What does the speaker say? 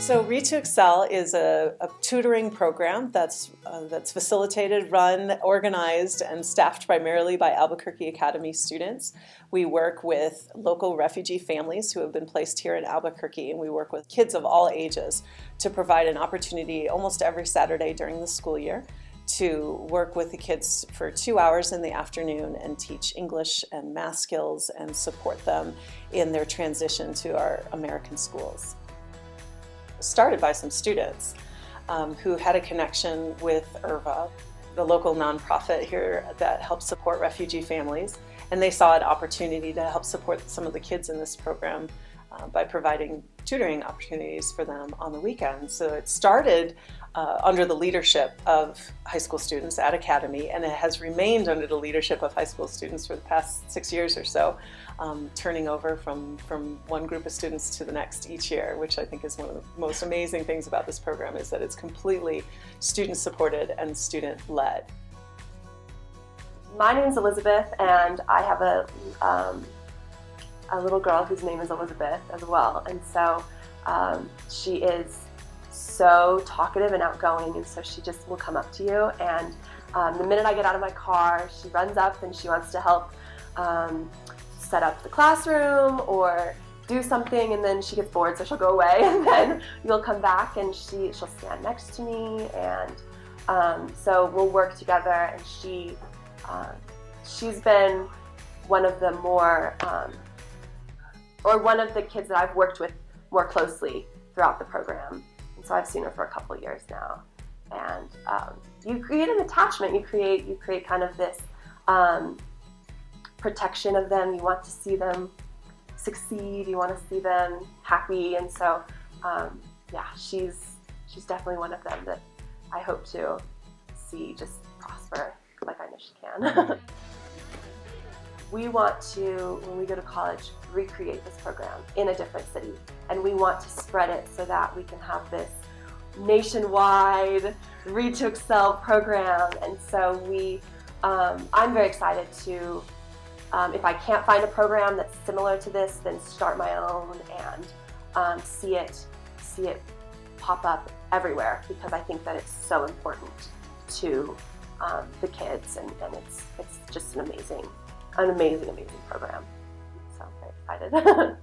So Read to Excel is a tutoring program that's facilitated, run, organized, and staffed primarily by Albuquerque Academy students. We work with local refugee families who have been placed here in Albuquerque, and we work with kids of all ages to provide an opportunity almost every Saturday during the school year to work with the kids for 2 hours in the afternoon and teach English and math skills and support them in their transition to our American schools. Started by some students who had a connection with IRVA, the local nonprofit here that helps support refugee families, and they saw an opportunity to help support some of the kids in this program by providing tutoring opportunities for them on the weekends. So it started under the leadership of high school students at Academy, and it has remained under the leadership of high school students for the past 6 years or so, turning over from one group of students to the next each year, which I think is one of the most amazing things about this program, is that it's completely student-supported and student-led. My name is Elizabeth, and I have a little girl whose name is Elizabeth as well, and so she is so talkative and outgoing, and so she just will come up to you, and the minute I get out of my car, she runs up and she wants to help set up the classroom or do something, and then she gets bored, so she'll go away, and then you'll come back and she'll stand next to me, and so we'll work together, and she's been one of the more or one of the kids that I've worked with more closely throughout the program. And so I've seen her for a couple of years now. And you create an attachment, you create kind of this protection of them. You want to see them succeed, you want to see them happy. And so yeah, she's definitely one of them that I hope to see just prosper like I know she can. We want to, when we go to college, recreate this program in a different city, and we want to spread it so that we can have this nationwide Read to Excel program. And so I'm very excited to, if I can't find a program that's similar to this, then start my own and see it pop up everywhere, because I think that it's so important to the kids, and it's just an amazing program. So I'm very excited.